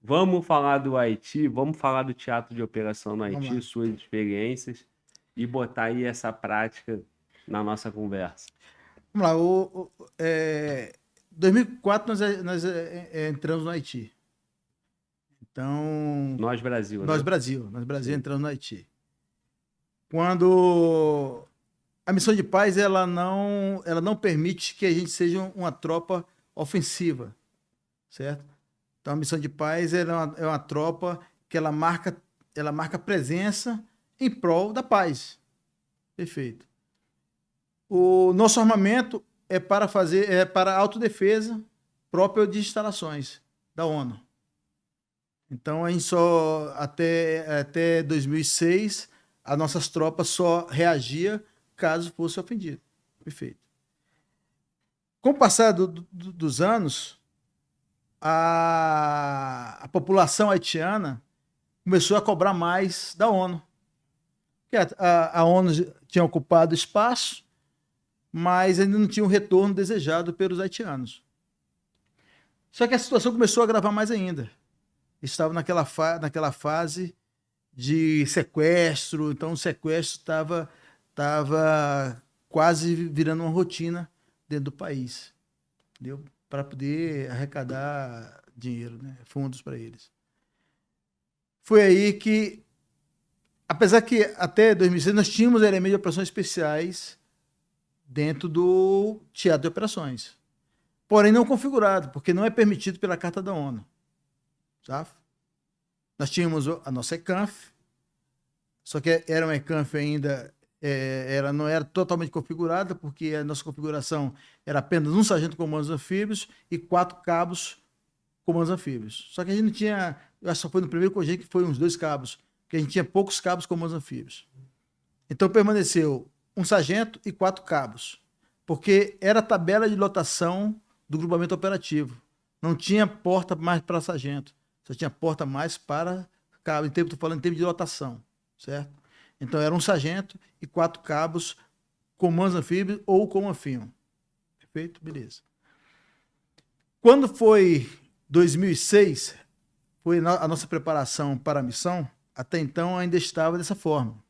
Vamos falar do Haiti, vamos falar do teatro de operação no Vamos Haiti, lá. suas experiências, e botar aí essa prática na nossa conversa. Vamos lá. 2004 nós entramos no Haiti. Então, Nós, Brasil, nós né? Brasil, nós Brasil Sim. entramos no Haiti. Quando a missão de paz ela não permite que a gente seja uma tropa ofensiva, certo? Então a missão de paz é uma tropa que ela marca presença em prol da paz. Perfeito. O nosso armamento é para autodefesa própria de instalações da ONU. Então a gente só até 2006 as nossas tropas só reagia caso fosse ofendido. Perfeito. Com o passar dos anos, a população haitiana começou a cobrar mais da ONU. Porque a ONU tinha ocupado espaço, mas ainda não tinha o retorno desejado pelos haitianos. Só que a situação começou a agravar mais ainda. Estava naquela fase de sequestro, então o sequestro estava quase virando uma rotina dentro do país, entendeu? Para poder arrecadar dinheiro, né? Fundos para eles. Foi aí que, apesar que até 2006 nós tínhamos elementos de operações especiais dentro do teatro de operações, porém não configurado, porque não é permitido pela Carta da ONU. Sabe? Nós tínhamos a nossa ECANF, só que era uma ECANF ainda, ela não era totalmente configurada, porque a nossa configuração era apenas um sargento com comandos anfíbios e 4 cabos comandos anfíbios. Só que a gente não tinha, eu acho que só foi no primeiro conjunto que foi uns 2 cabos, que a gente tinha poucos cabos comandos anfíbios. Então permaneceu um sargento e 4 cabos, porque era a tabela de lotação do grupamento operativo. Não tinha porta mais para sargento, só tinha porta mais para cabo. Estou falando em termos de lotação, certo? Então era um sargento e 4 cabos, comandos anfíbios ou com anfíbio. Perfeito? Beleza. Quando foi 2006, foi a nossa preparação para a missão, até então ainda estava dessa forma.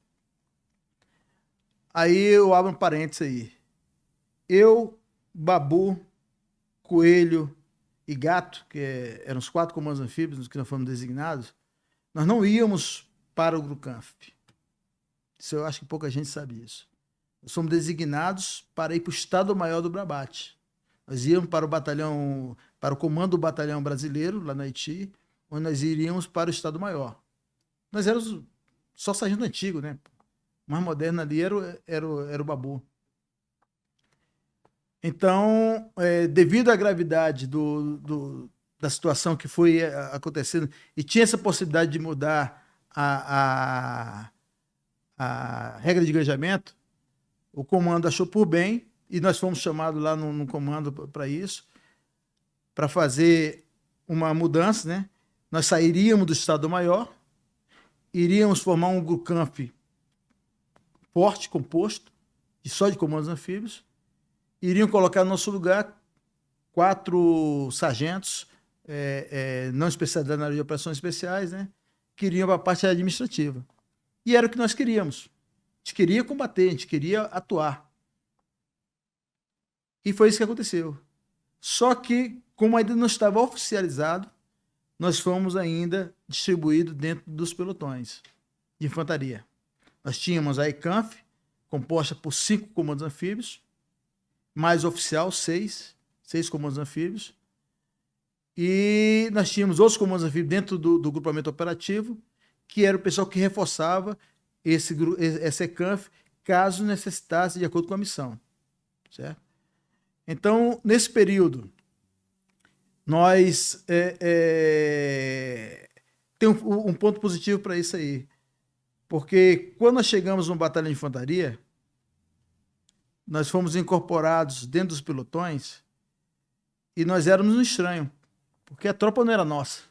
Aí eu abro um parênteses aí. Eu, Babu, Coelho e Gato, eram os 4 comandos anfíbios que nós fomos designados, nós não íamos para o Grucanf. Isso eu acho que pouca gente sabe isso. Nós fomos designados para ir para o Estado-Maior do Brabate. Nós íamos para o comando do batalhão brasileiro, lá na Haiti, onde nós iríamos para o Estado-Maior. Nós éramos só sargento antigo, né? O mais moderno ali era o Babu. Então, devido à gravidade da situação que foi acontecendo, e tinha essa possibilidade de mudar a regra de engajamento, o comando achou por bem, e nós fomos chamados lá no comando para isso, para fazer uma mudança, né? Nós sairíamos do Estado-Maior, iríamos formar um Grucamp forte, composto, só de comandos anfíbios, iriam colocar no nosso lugar 4 sargentos não especializados na área de operações especiais, né? Que iriam para a parte administrativa. E era o que nós queríamos. A gente queria combater, a gente queria atuar. E foi isso que aconteceu. Só que, como ainda não estava oficializado, nós fomos ainda distribuídos dentro dos pelotões de infantaria. Nós tínhamos a ECANF, composta por 5 comandos anfíbios, mais oficial, 6 comandos anfíbios. E nós tínhamos outros comandos anfíbios dentro do grupamento operativo, que era o pessoal que reforçava essa ECANF, caso necessitasse, de acordo com a missão. Certo? Então, nesse período, nós tem um ponto positivo para isso aí. Porque quando nós chegamos no batalhão de infantaria, nós fomos incorporados dentro dos pelotões e nós éramos um estranho, porque a tropa não era nossa.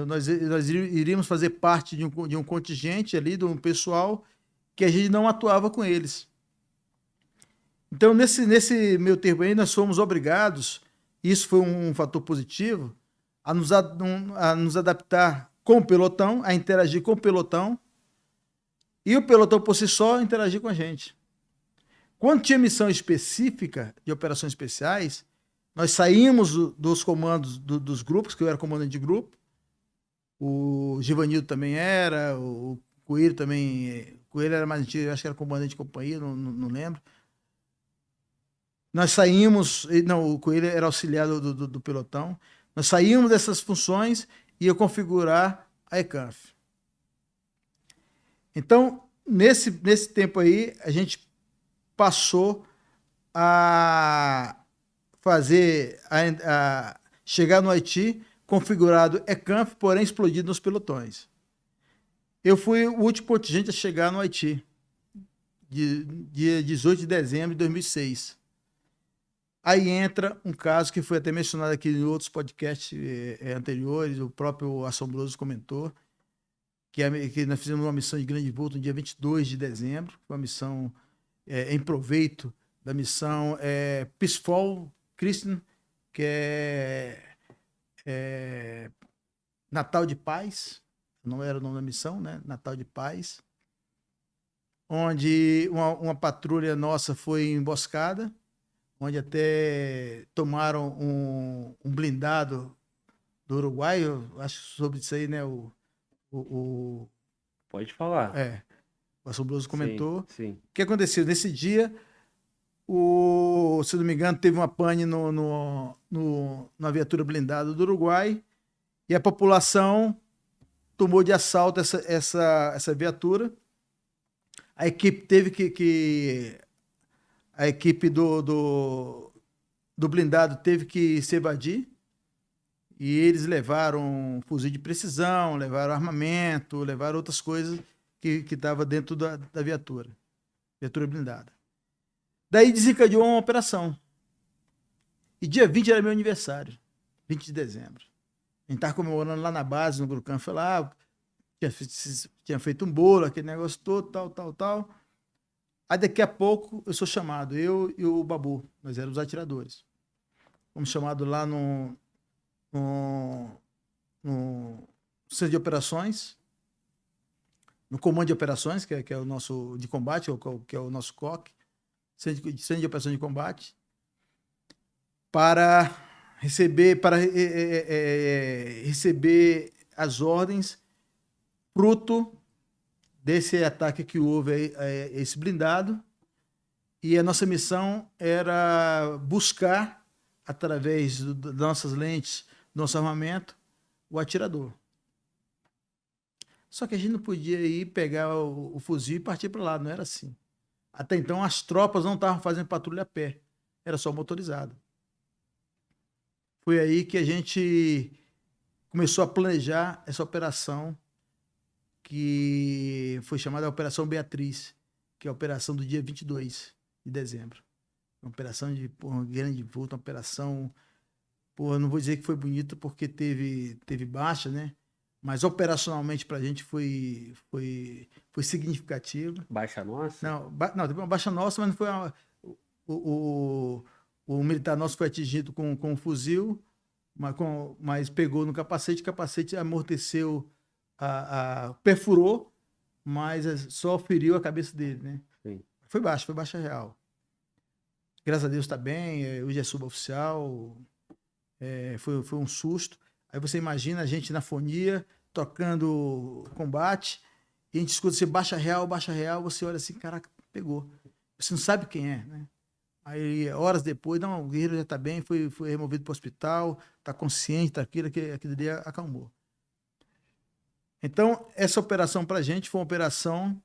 Nós iríamos fazer parte de um contingente ali, de um pessoal que a gente não atuava com eles. Então, nesse meio tempo aí, nós fomos obrigados, isso foi um fator positivo, a nos adaptar com o pelotão, a interagir com o pelotão, e o pelotão por si só interagir com a gente. Quando tinha missão específica de operações especiais, nós saímos dos comandos dos grupos, que eu era comandante de grupo, o Givanildo também era, o Coelho também. O Coelho era mais antigo, eu acho que era comandante de companhia, não lembro. Nós saímos, não, o Coelho era auxiliar do pelotão. Nós saímos dessas funções e ia configurar a ECANF. Então, nesse tempo aí, a gente passou a fazer, a chegar no Haiti configurado ECANF, porém explodido nos pelotões. Eu fui o último contingente a chegar no Haiti, dia 18 de dezembro de 2006. Aí entra um caso que foi até mencionado aqui em outros podcasts anteriores, o próprio Assombroso comentou, que nós fizemos uma missão de grande vulto no dia 22 de dezembro, uma missão em proveito da missão Peaceful Christian, que é Natal de Paz, não era o nome da missão, né? Natal de Paz, onde uma patrulha nossa foi emboscada, onde até tomaram um blindado do Uruguai, eu acho sobre isso aí, né? Pode falar. O Assombroso comentou. Sim. O que aconteceu? Nesse dia, se não me engano, teve uma pane na viatura blindada do Uruguai e a população tomou de assalto essa viatura. A equipe teve a equipe do blindado teve que se evadir e eles levaram fuzil de precisão, levaram armamento, levaram outras coisas que estavam dentro da viatura blindada. Daí desencadeou uma operação. E dia 20 era meu aniversário, 20 de dezembro. A gente estava comemorando lá na base, no Grucan, foi lá, tinha feito um bolo, aquele negócio todo, tal. Aí daqui a pouco eu sou chamado, eu e o Babu, nós éramos atiradores. Fomos chamados lá no centro de operações, no comando de operações, que é o nosso de combate, que é o nosso COC, centro de operações de combate, para receber as ordens fruto desse ataque que houve a esse blindado. E a nossa missão era buscar, através das nossas lentes, do nosso armamento, o atirador. Só que a gente não podia ir pegar o fuzil e partir para lá, não era assim. Até então as tropas não estavam fazendo patrulha a pé, era só motorizado. Foi aí que a gente começou a planejar essa operação que foi chamada Operação Beatriz, que é a operação do dia 22 de dezembro. Uma operação de grande vulto, uma operação, não vou dizer que foi bonita porque teve baixa, né? Mas operacionalmente para a gente foi significativo. Baixa nossa? Não, teve uma baixa nossa, mas não foi o militar nosso foi atingido com um fuzil, mas pegou no capacete, o capacete amorteceu, perfurou, mas só feriu a cabeça dele, né? Sim. Foi baixa real. Graças a Deus está bem, hoje é suboficial, foi um susto. Aí você imagina a gente na fonia, tocando combate, e a gente escuta assim, baixa real, você olha assim, caraca, pegou. Você não sabe quem é, né? Aí, horas depois, não, o guerreiro já está bem, foi removido para o hospital, está consciente, tá aquilo ali acalmou. Então, essa operação para a gente foi uma operação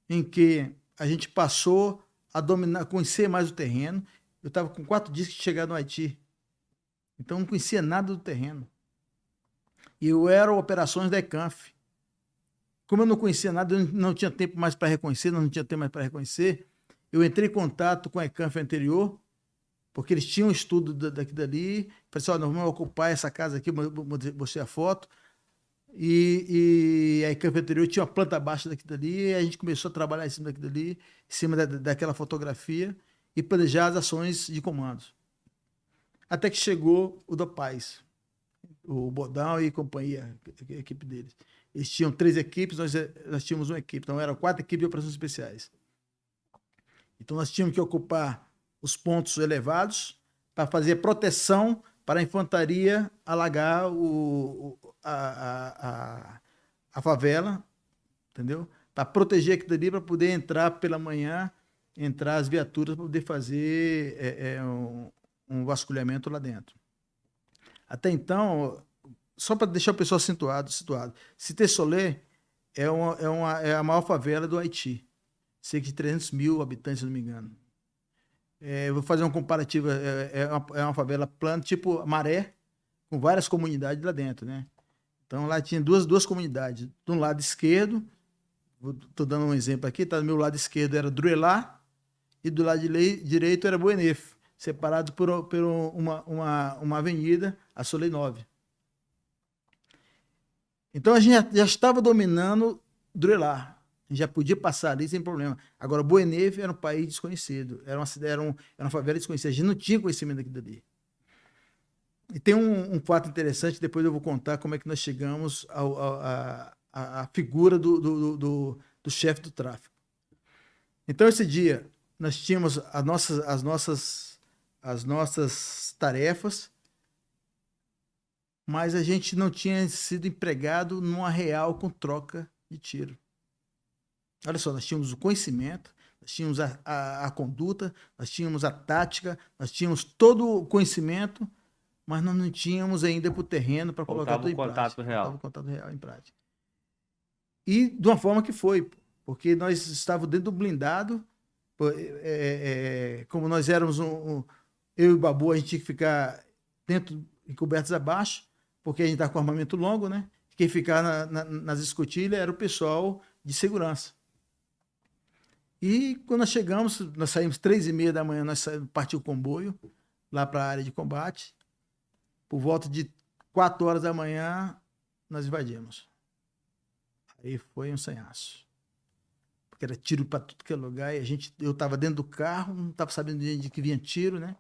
em que a gente passou a dominar, conhecer mais o terreno. Eu estava com 4 dias de chegar no Haiti, então não conhecia nada do terreno. E eu era operações da ECANF. Como eu não conhecia nada, eu não tinha tempo mais para reconhecer, eu entrei em contato com a ECANF anterior, porque eles tinham um estudo daqui dali. Falei assim, nós vamos ocupar essa casa aqui, mostrei a foto. E a ECANF anterior tinha uma planta baixa daqui dali, e a gente começou a trabalhar em cima daqui dali, em cima daquela fotografia, e planejar as ações de comandos. Até que chegou o da Paz. o Bodão e companhia, a equipe deles. Eles tinham 3 equipes, nós tínhamos uma equipe, então eram 4 equipes de operações especiais. Então nós tínhamos que ocupar os pontos elevados para fazer proteção para a infantaria alagar a favela, entendeu? Para proteger aquilo ali, para poder entrar pela manhã, entrar as viaturas para poder fazer um vasculhamento lá dentro. Até então, só para deixar o pessoal situado, Cité Soleil é a maior favela do Haiti, cerca de 300 mil habitantes, se não me engano. Eu vou fazer um comparativo, é uma favela plana, tipo Maré, com várias comunidades lá dentro, né? Então lá tinha duas comunidades. Do lado esquerdo, estou dando um exemplo aqui, tá? Do meu lado esquerdo era Druelá e do lado direito era Buenef, separado por uma avenida, a Soleil 9. Então a gente já estava dominando Druelá. A gente já podia passar ali sem problema. Agora, Buenef era um país desconhecido. Era uma favela desconhecida. A gente não tinha conhecimento daquilo dali. E tem um fato interessante, depois eu vou contar como é que nós chegamos à figura do chefe do tráfico. Então, esse dia, nós tínhamos as nossas tarefas, mas a gente não tinha sido empregado numa real com troca de tiro. Olha só, nós tínhamos o conhecimento, nós tínhamos a conduta, nós tínhamos a tática, nós tínhamos todo o conhecimento, mas nós não tínhamos ainda para o terreno para colocar tudo em prática. Faltava o contato real em prática. E de uma forma que foi, porque nós estávamos dentro do blindado, como nós éramos eu e o Babu, a gente tinha que ficar dentro, encobertos abaixo, porque a gente estava com armamento longo, né? Quem ficava nas escotilhas era o pessoal de segurança. E quando nós chegamos, nós saímos 3h30 da manhã, partiu o comboio lá para a área de combate. Por volta de 4 horas da manhã, nós invadimos. Aí foi um sanhaço. Porque era tiro para tudo que é lugar. E eu estava dentro do carro, não estava sabendo de que vinha tiro, né?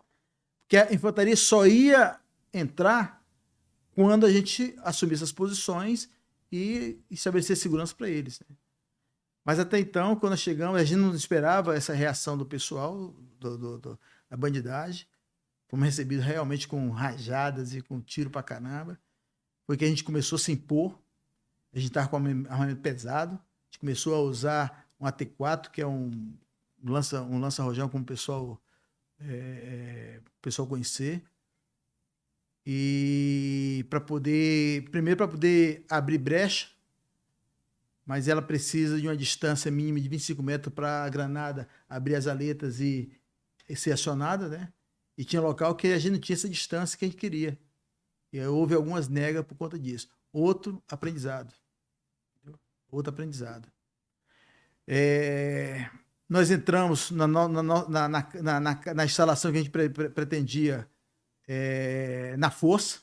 Porque a infantaria só ia entrar quando a gente assumisse as posições e estabelecer segurança para eles, né? Mas até então, quando nós chegamos, a gente não esperava essa reação do pessoal, da bandidagem. Fomos recebidos realmente com rajadas e com tiro pra caramba. Foi que a gente começou a se impor. A gente estava com armamento pesado. A gente começou a usar um AT4, que é um lança-rojão, como o pessoal conhecer. E primeiro para poder abrir brecha, mas ela precisa de uma distância mínima de 25 metros para a granada abrir as aletas e ser acionada, né? E tinha local que a gente não tinha essa distância que a gente queria. E houve algumas negas por conta disso. Outro aprendizado. Nós entramos na instalação que a gente pretendia na força,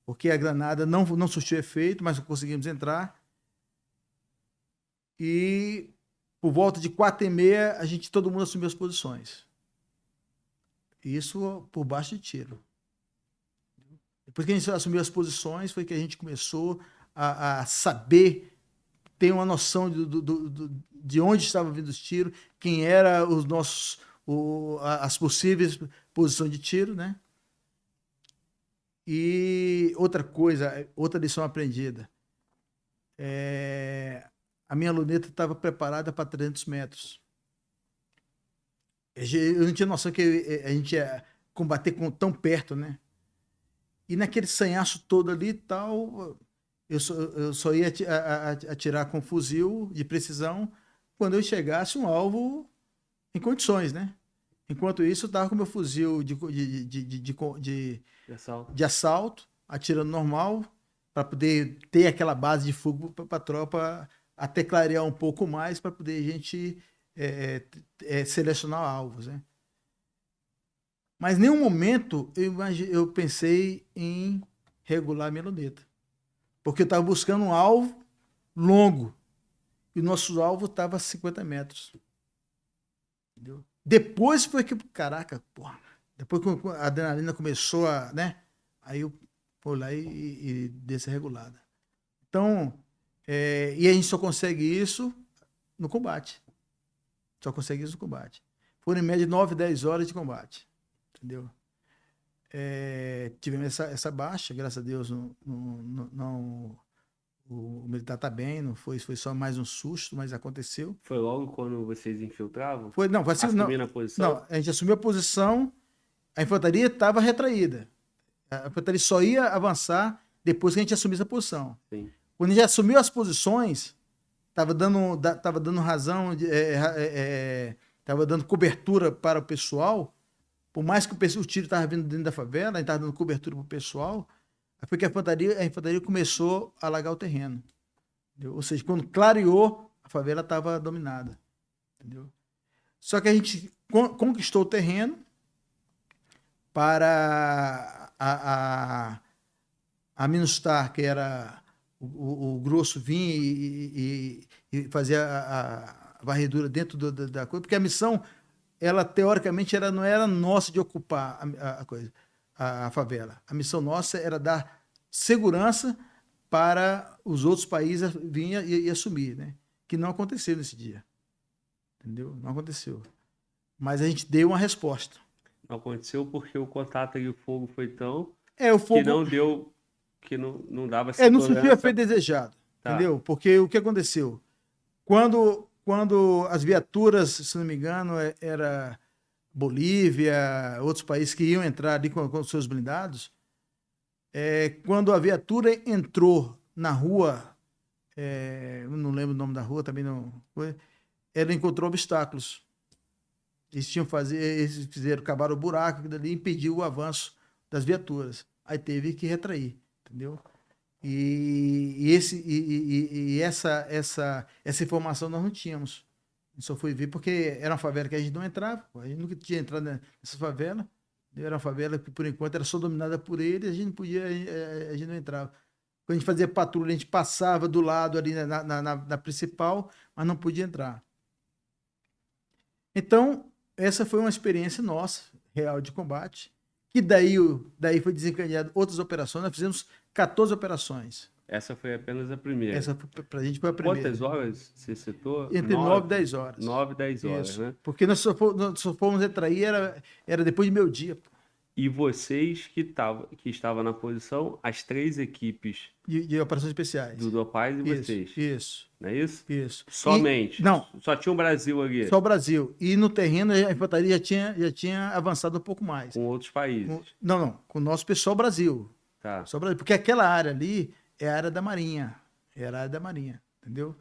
porque a granada não surtiu efeito, mas conseguimos entrar. E por volta de 4h30, todo mundo assumiu as posições. Isso por baixo de tiro. Depois que a gente assumiu as posições, foi que a gente começou a saber, ter uma noção de onde estavam vindo os tiros, quem eram as possíveis posições de tiro, né? E outra lição aprendida. A minha luneta estava preparada para 300 metros. Eu não tinha noção que a gente ia combater tão perto, né? E naquele sanhaço todo ali e tal, eu só ia atirar com fuzil de precisão quando eu chegasse um alvo em condições, né? Enquanto isso, eu estava com meu fuzil de assalto, atirando normal, para poder ter aquela base de fogo para a tropa até clarear um pouco mais, para poder a gente selecionar alvos, né? Mas em nenhum momento eu pensei em regular a minha luneta, porque eu estava buscando um alvo longo e o nosso alvo estava a 50 metros. Entendeu? Depois foi que, caraca, porra, depois que a adrenalina começou né? Aí eu foi lá e desce regulada. Então, e a gente só consegue isso no combate. Só consegue isso no combate. Foram em média 9, 10 horas de combate. Entendeu? Tivemos essa baixa, graças a Deus, o militar está bem, não foi só mais um susto, mas aconteceu. Foi logo quando vocês infiltravam? Não, foi assim, Assumindo a posição? não, a gente assumiu a posição, a infantaria estava retraída. A infantaria só ia avançar depois que a gente assumisse a posição. Sim. Quando a gente assumiu as posições, estava dando razão, estava dando cobertura para o pessoal, por mais que o tiro estava vindo dentro da favela, a gente estava dando cobertura para o pessoal, foi que a infantaria começou a alagar o terreno. Entendeu? Ou seja, quando clareou, a favela estava dominada. Entendeu? Só que a gente conquistou o terreno para a Minustar, que era o grosso, vinha e fazia a varredura dentro da coisa, porque a missão, ela teoricamente não era nossa de ocupar a coisa, a favela. A missão nossa era dar segurança para os outros países virem e assumir, né? Que não aconteceu nesse dia. Entendeu? Não aconteceu. Mas a gente deu uma resposta. Não aconteceu porque o contato e o fogo foi tão O fogo que não deu, que não dava não surtiu o efeito desejado. Tá. Entendeu? Porque o que aconteceu? Quando as viaturas, se não me engano, era Bolívia, outros países que iam entrar ali com seus blindados, quando a viatura entrou na rua, não lembro o nome da rua, também não foi, ela encontrou obstáculos. Eles fizeram, cavaram o buraco, aquilo ali impediu o avanço das viaturas. Aí teve que retrair, entendeu? E essa informação nós não tínhamos. A gente só foi ver porque era uma favela que a gente não entrava, a gente nunca tinha entrado nessa favela. Era uma favela que, por enquanto, era só dominada por eles, a gente não podia, a gente não entrava. Quando a gente fazia patrulha, a gente passava do lado ali na principal, mas não podia entrar. Então, essa foi uma experiência nossa, real de combate, que daí foi desencadeado outras operações. Nós fizemos 14 operações. Essa foi apenas a primeira. Essa pra gente foi a primeira. Quantas horas você citou? Entre 9 e 10 horas. 9 e 10 horas, isso, né? Porque nós só fomos retrair, era depois de meio dia. E vocês que estavam na posição, as 3 equipes de operações especiais. Do Dopaz e vocês. Isso. Não é isso? Isso. Somente? Não. Só tinha o Brasil ali? Só o Brasil. E no terreno a infantaria já tinha avançado um pouco mais. Com outros países? Não. Com o nosso pessoal Brasil. Tá. Só Brasil. Porque aquela área ali é a área da Marinha. Era a área da Marinha. Entendeu?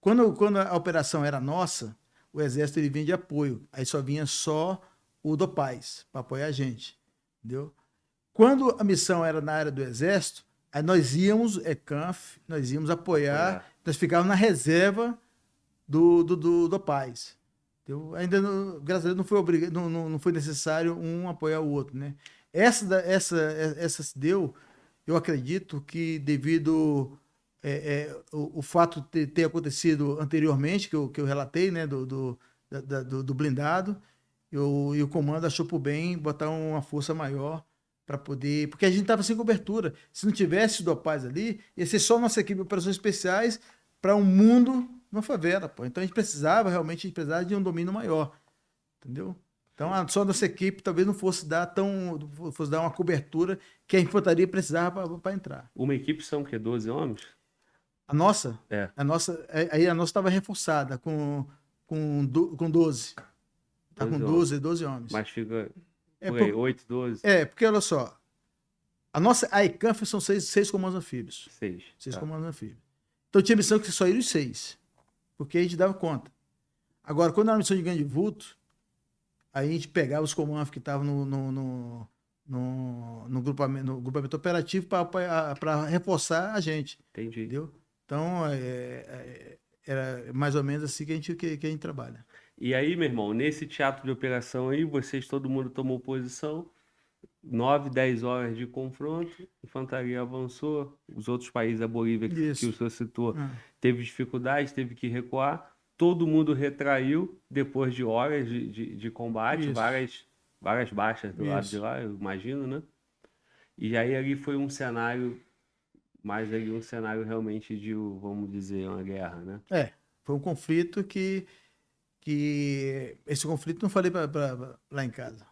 Quando a operação era nossa, o Exército ele vinha de apoio. Aí só vinha só o Dopaz para apoiar a gente. Entendeu? Quando a missão era na área do Exército, aí nós íamos, nós íamos apoiar, nós ficávamos na reserva do Paz. Entendeu? Ainda, graças a Deus, não foi necessário um apoiar o outro, né? Essa se deu, eu acredito que devido o fato de ter acontecido anteriormente, que eu relatei, né, do blindado, e o comando achou por bem botar uma força maior para poder... Porque a gente estava sem cobertura. Se não tivesse o Dopaz ali, ia ser só nossa equipe de operações especiais para um mundo, uma favela. Pô. Então a gente precisava de um domínio maior. Entendeu? Então só nossa equipe talvez não fosse dar uma cobertura que a infantaria precisava para entrar. Uma equipe são o quê? 12 homens? A nossa? É. A nossa estava reforçada com 12. Tá com 12 homens. Mas fica por aí, 8, 12? Porque olha só. A ICANF são 6 comandos anfíbios. 6 comandos anfíbios. Então tinha missão que só iam os 6. Porque a gente dava conta. Agora, quando era uma missão de grande vulto, aí a gente pegava os comandos que estavam no grupamento operativo para reforçar a gente. Entendi. Entendeu? Então, era mais ou menos assim que a gente trabalha. E aí, meu irmão, nesse teatro de operação aí, todo mundo tomou posição, 9, 10 horas de confronto, infantaria avançou, os outros países, a Bolívia, que o senhor citou, teve dificuldade, teve que recuar, todo mundo retraiu depois de horas de combate, várias baixas do lado de lá, eu imagino, né? E aí ali foi um cenário, mais ali um cenário realmente de, vamos dizer, uma guerra, né? Foi um conflito que esse conflito não falei lá em casa.